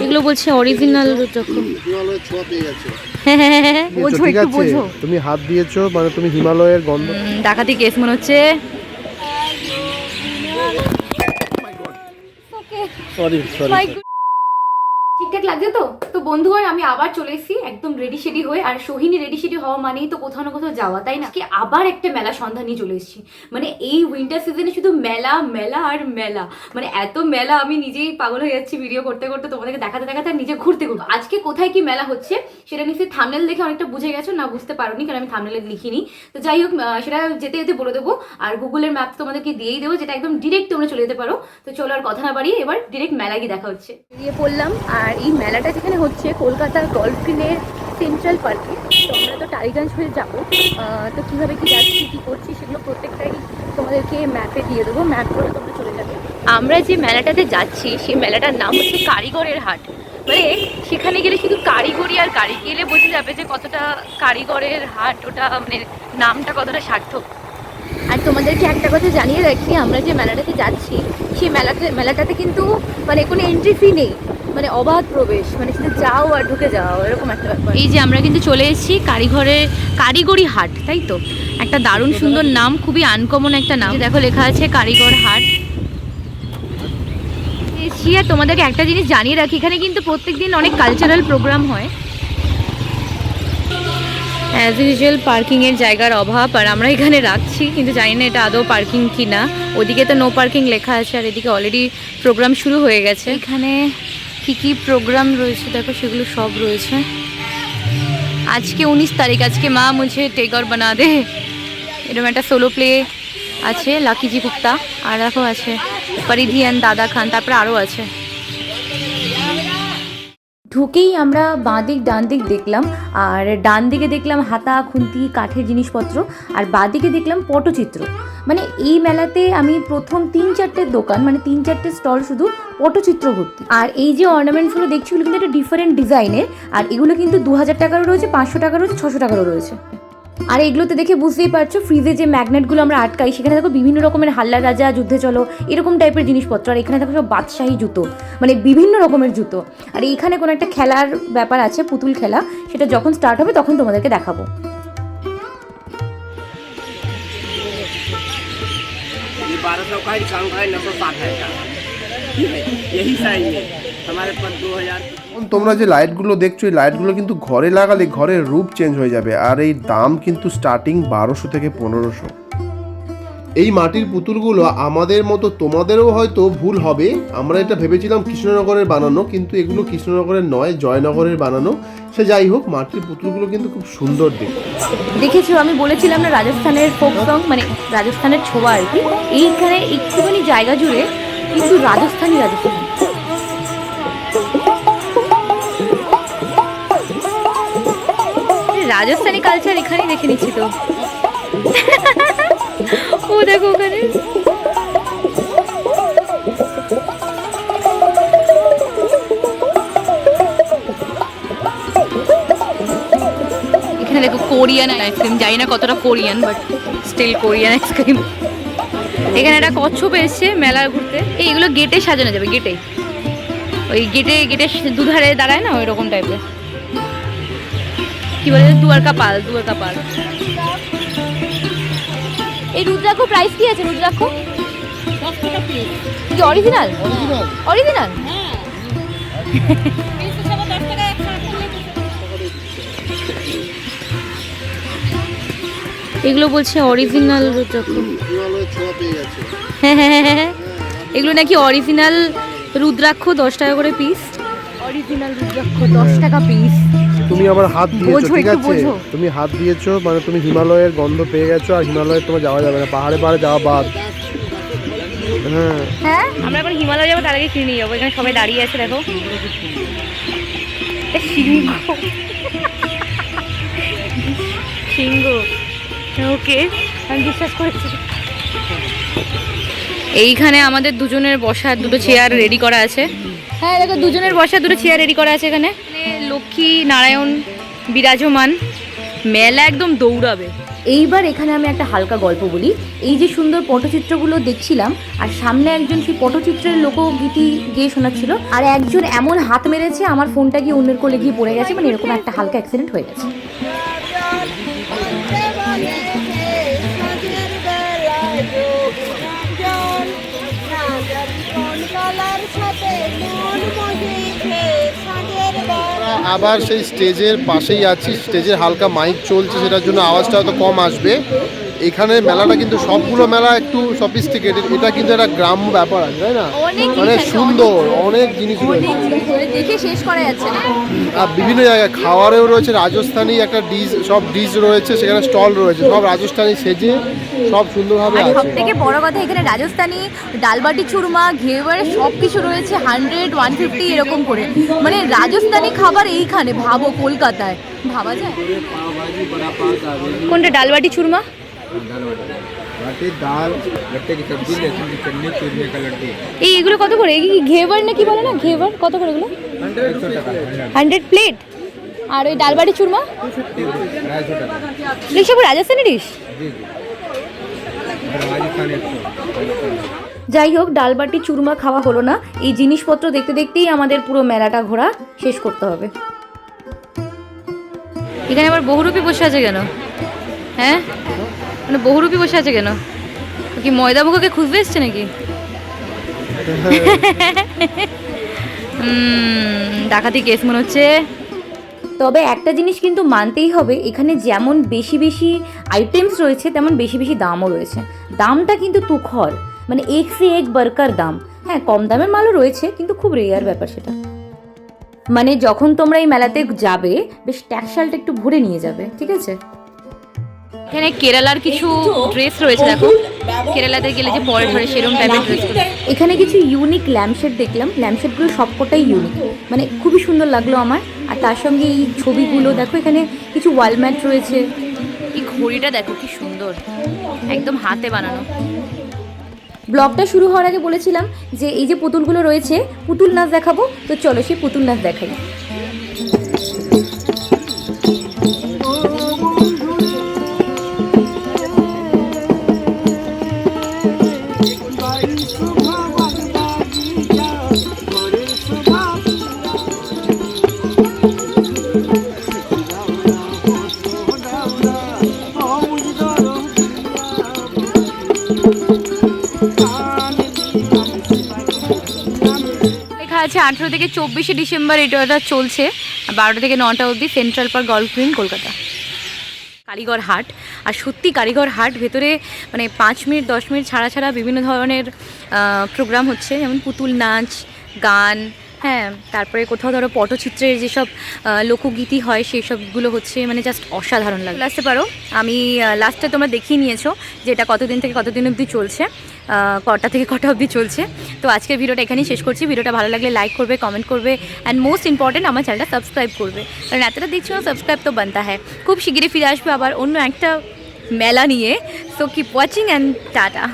এগুলো বলছে অরিজিনাল রুদ্রাক্ষ। বোঝো একটু বোঝো। তুমি হাত দিয়েছো মানে তুমি হিমালয়ের গন্ধ। ডাকাতি কেস মনে হচ্ছে। Sorry sorry. ঠিকঠাক লাগছে তো? তো বন্ধুগণ আমি আবার চলে এসেছি একদম রেডি শেডি হয়ে। আর সোহিনী রেডি শেডি হওয়া মানেই তো কোথাও না কোথাও যাওয়া, তাই না? কি আবার একটা মেলা সন্ধান নিয়ে চলে এসেছি। মানে এই উইন্টার সিজনে শুধু মেলা মেলা আর মেলা, মানে এত মেলা আমি নিজেই পাগল হয়ে যাচ্ছি ভিডিও করতে করতে, তোমাদেরকে দেখাতে দেখাতে আর নিজে ঘুরতে ঘুরতে। আজকে কোথায় কি মেলা হচ্ছে সেটা নিশ্চয়ই থাম্বনেল দেখে অনেকটা বুঝে গেছো, না বুঝতে পারোনি কারণ আমি থাম্বনেলে লিখিনি। তো যাই হোক সেটা যেতে যেতে বলে দেবো, আর গুগলের ম্যাপ তোমাদেরকে দিয়েই দেবো যেটা একদম ডিরেক্ট তোমরা চলে যেতে পারো। তো চলো আর কথা না বাড়িয়ে এবার ডিরেক্ট মেলা গিয়ে দেখা হচ্ছে। বেরিয়ে পড়লাম। আর এই মেলাটা যেখানে হচ্ছে কলকাতার গল্ফগ্রিনের সেন্ট্রাল পার্কে। তো আমরা তো টালিগঞ্জ হয়ে যাবো, তো কীভাবে কী যাচ্ছি কী করছি সেগুলো প্রত্যেকটাই তোমাদেরকে ম্যাপে দিয়ে দেবো, ম্যাপ করে তোমরা চলে যাবে। আমরা যে মেলাটাতে যাচ্ছি সেই মেলাটার নাম হচ্ছে কারিগরের হাট। মানে সেখানে গেলে শুধু কারিগরি আর গেলে বোঝা যাবে যে কতটা কারিগরের হাট, ওটা মানে নামটা কতটা সার্থক। আর তোমাদেরকে একটা কথা জানিয়ে রাখি, আমরা যে মেলাটাতে যাচ্ছি সেই মেলাটাতে কিন্তু মানে কোনো এন্ট্রি ফি নেই, মানে অবাধ প্রবেশ, মানে শুধু যাও আর ঢুকে যাও এরকম একটা ব্যাপার। এই যে আমরা কিন্তু চলে এসেছি কারিগরি হাট, তাই তো? একটা দারুণ সুন্দর নাম, খুবই আনকমন একটা নাম। দেখো লেখা আছে কারিগর হাট। এসছি আর তোমাদেরকে একটা জিনিস জানিয়ে রাখি, এখানে কিন্তু প্রত্যেকদিন অনেক কালচারাল প্রোগ্রাম হয়। অ্যাজ ইউজুয়াল পার্কিংয়ের জায়গার অভাব, আর আমরা এখানে রাখছি কিন্তু জানি না এটা আদৌ পার্কিং কি না। ওদিকে তো নো পার্কিং লেখা আছে, আর এদিকে অলরেডি প্রোগ্রাম শুরু হয়ে গেছে। এখানে কি কি প্রোগ্রাম রয়েছে দেখো, সেগুলো সব রয়েছে। আজকে 19 তারিখ, আজকে মা মুঝে টেগর বানা দে, এরকম একটা সোলো প্লে আছে লাকিজি গুপ্তা, আর দেখো আছে পরিধি অ্যান্ড দাদা খান, তারপরে আরও আছে। ঢুকেই আমরা বাঁ দিক ডান দিক দেখলাম, আর ডান দিকে দেখলাম হাতা খুন্তি কাঠের জিনিসপত্র, আর বাঁ দিকে দেখলাম পটচিত্র। মানে এই মেলাতে আমি প্রথম 3-4টে দোকান, মানে 3-4টে স্টল শুধু পটচিত্র ভর্তি। আর এই যে অর্নামেন্টসগুলো দেখছি ওগুলো কিন্তু একটা ডিফারেন্ট ডিজাইনের, আর এগুলো কিন্তু 2000 টাকারও রয়েছে, 500 টাকার রয়েছে, 600 টাকারও রয়েছে। আর এগুলোতে দেখে বুঝতেই পারছো ফ্রিজে যে ম্যাগনেটগুলো আমরা আটকাই, সেখানে দেখো বিভিন্ন রকমের হাল্লা রাজা, যুদ্ধে চলো এরকম টাইপের জিনিসপত্র। আর এখানে দেখো সব বাদশাহী জুতো, মানে বিভিন্ন রকমের জুতো। আর এইখানে কোনো একটা খেলার ব্যাপার আছে, পুতুল খেলা, সেটা যখন স্টার্ট হবে তখন তোমাদেরকে দেখাবো। তোমরা যে লাইটগুলো দেখছো এই লাইটগুলো কিন্তু ঘরে লাগালে ঘরের রূপ চেঞ্জ হয়ে যাবে, আর এই দাম কিন্তু স্টার্টিং 1200 থেকে 1500। এই মাটির পুতুলগুলো আমাদের মতো তোমাদেরও হয়তো ভুল হবে, আমরা এটা ভেবেছিলাম কৃষ্ণনগরের বানানো, কিন্তু এগুলো কৃষ্ণনগরের নয়, জয়নগরের বানানো। সে যাই হোক, মাটির পুতুলগুলো কিন্তু খুব সুন্দর দেখেছো। আমি বলেছিলাম না রাজস্থানের ফোক সং, মানে রাজস্থানের ছোঁয়া আর কি। এইখানে একটুখানি জায়গা জুড়ে কিন্তু রাজস্থানি রাজস্থানি কালচার এখানেই দেখে নিচ্ছি তো। ও দেখো ওখানে এখানে দেখো কোরিয়ান আইসক্রিম, জানি না কতটা Korean, but still Korean ice cream. এখানে একটা কচ্ছপ এসছে মেলা ঘুরতে। এইগুলো গেটে সাজানো যাবে, গেটে ওই গেটে দুধারে দাঁড়ায় না ওই রকম টাইপের, কি বলে দুয়ারকা পাল। এই রুদ্রাক্ষ প্রাইস কি আছে? রুদ্রাক্ষ 10 টাকা পিস। কি অরিজিনাল? অরিজিনাল এগুলো বলছে অরিজিনাল রুদ্রাক্ষ। হ্যাঁ, এগুলো নাকি অরিজিনাল রুদ্রাক্ষ, 10 টাকা করে পিস। অরিজিনাল রুদ্রাক্ষ 10 টাকা পিস। তুমি আমার হাত দিয়েছো, ঠিক আছে? তুমি হাত দিয়েছো মানে তুমি হিমালয়ের গন্ধ পেয়ে গেছো, আর হিমালয়ে তোমার যাওয়া যাবে না, পাহাড়ে যাওয়া বাদ। হ্যাঁ, আমরা এখন হিমালয় যাবো, তার আগে কিনে যাবো। এখানে সবাই দাঁড়িয়ে আছে দেখো, সিংহ। ওকে, আমি বিশ্বাস করেছি। এইখানে আমাদের দুজনের বসার দুটো চেয়ার রেডি করা আছে। হ্যাঁ দেখো, দুজনের বসার দুটো চেয়ার রেডি করা আছে এখানে। লক্ষ্মী নারায়ণ বিরাজমান, মেলা একদম দৌড়াবে। এইবার এখানে আমি একটা হালকা গল্প বলি। এই যে সুন্দর পটচিত্রগুলো দেখছিলাম, আর সামনে একজন সেই পটচিত্রের লোকগীতি গিয়ে শোনাচ্ছিল, আর একজন এমন হাত মেরেছে আমার ফোনটা গিয়ে অন্যের কোলে গিয়ে পড়ে গেছে, মানে এরকম একটা হালকা অ্যাক্সিডেন্ট হয়ে গেছে। আবার সেই স্টেজের পাশেই আছি, স্টেজের হালকা মাইক চলছে, সেটার জন্য আওয়াজটা হয়তো কম আসবে। এখানে মেলাটা কিন্তু সবগুলো মেলা একটু সফিস্টিকেটেড, এটা কিন্তু একটা গ্রাম্য ব্যাপার আছে, তাই না? অনেক সুন্দর, অনেক জিনিস রয়েছে, দেখে শেষ করা যাচ্ছে না। আর বিভিন্ন জায়গায় খাওয়ারেও রয়েছে, রাজস্থানি একটা ডিশ, সব ডিশ রয়েছে, সেখানে স্টল রয়েছে, সব রাজস্থানি সেজে সব সুন্দরভাবে আছে। সব থেকে বড় কথা এখানে রাজস্থানি ডালবাটি চুরমা, ঘেওয়ার সব কিছু রয়েছে 100, 150 এরকম করে। মানে রাজস্থানি খাবার এইখানে, ভাবো কলকাতায়, ভাবা যায়? কোনটা ডালবাটি চুরমা? এই এগুলো কত করে? এই ঘেওয়ার নাকি বলে না, ঘেওয়ার কত করে এগুলো? 100 প্লেট। আর ওই ডালবাটি চুরমা সব রাজস্থানি ডিশ। যাই হোক, ডালবাটি চুরমা খাওয়া হলো না, এই জিনিসপত্র দেখতে দেখতেই আমাদের পুরো মেলাটা ঘোরা শেষ করতে হবে। এখানে আবার বহুরূপী বসে আছে কেন? হ্যাঁ, মানে বহুরূপী বসে আছে কেন? কি ময়দা মুখোকে খুঁজতে এসছে নাকি? ডাকাতি কেস মনে হচ্ছে। তবে একটা জিনিস কিন্তু মানতেই হবে, এখানে যেমন বেশি বেশি আইটেমস রয়েছে তেমন বেশি বেশি দামও রয়েছে। দামটা কিন্তু তুখর, মানে এক সে এক বরকার দাম। হ্যাঁ, কম দামের মালও রয়েছে, কিন্তু খুব রেয়ার ব্যাপার সেটা। মানে যখন তোমরা এই মেলাতে যাবে, বেশ ট্যাক্সালটা একটু ভরে নিয়ে যাবে, ঠিক আছে? এখানে কেরালার কিছু ড্রেস রয়েছে, দেখো কেরালাতে গেলে যে পরে ধরে সেরকম টাইপের ড্রেস। এখানে কিছু ইউনিক ল্যাম্পশেড দেখলাম, ল্যাম্পশেডগুলো সবকটাই ইউনিক, মানে খুবই সুন্দর লাগলো আমার। আর তার সঙ্গে এই ছবিগুলো দেখো, এখানে কিছু ওয়ালম্যাট রয়েছে। এই ঘড়িটা দেখো কি সুন্দর, একদম হাতে বানানো। ব্লগটা শুরু হওয়ার আগে বলেছিলাম যে এই যে পুতুলগুলো রয়েছে, পুতুল নাচ দেখাবো, তো চলো সেই পুতুল নাচ দেখাই। আছে 18 থেকে 24 ডিসেম্বর এটা চলছে, 12টা থেকে 9টা অবধি, central park, golf green, Kolkata. কারিগর হাট, আর সত্যি কারিগর হাট ভেতরে মানে 5 মিনিট 10 মিনিট ছাড়া ছাড়া বিভিন্ন ধরনের প্রোগ্রাম হচ্ছে, যেমন পুতুল নাচ, গান, হ্যাঁ, তারপরে কোথাও ধরো পটচিত্রের যেসব লোকগীতি হয় সেই সবগুলো হচ্ছে, মানে জাস্ট অসাধারণ লাগে। আসতে পারো, আমি লাস্টে তোমরা দেখিয়ে নিয়েছো যে এটা কতদিন থেকে কতদিন অবধি চলছে, কটা থেকে কটা অবধি চলছে। তো আজকের ভিডিওটা এখানেই শেষ করছি। ভিডিওটা ভালো লাগলে লাইক করবে, কমেন্ট করবে, অ্যান্ড মোস্ট ইম্পর্টেন্ট আমার চ্যানেলটা সাবস্ক্রাইব করবে, কারণ এতটা দেখছো না, সাবস্ক্রাইব তো বানতা হ্যাঁ। খুব শিগগিরই ফিরে আসবে আবার অন্য একটা মেলা নিয়ে। So keep watching and tata.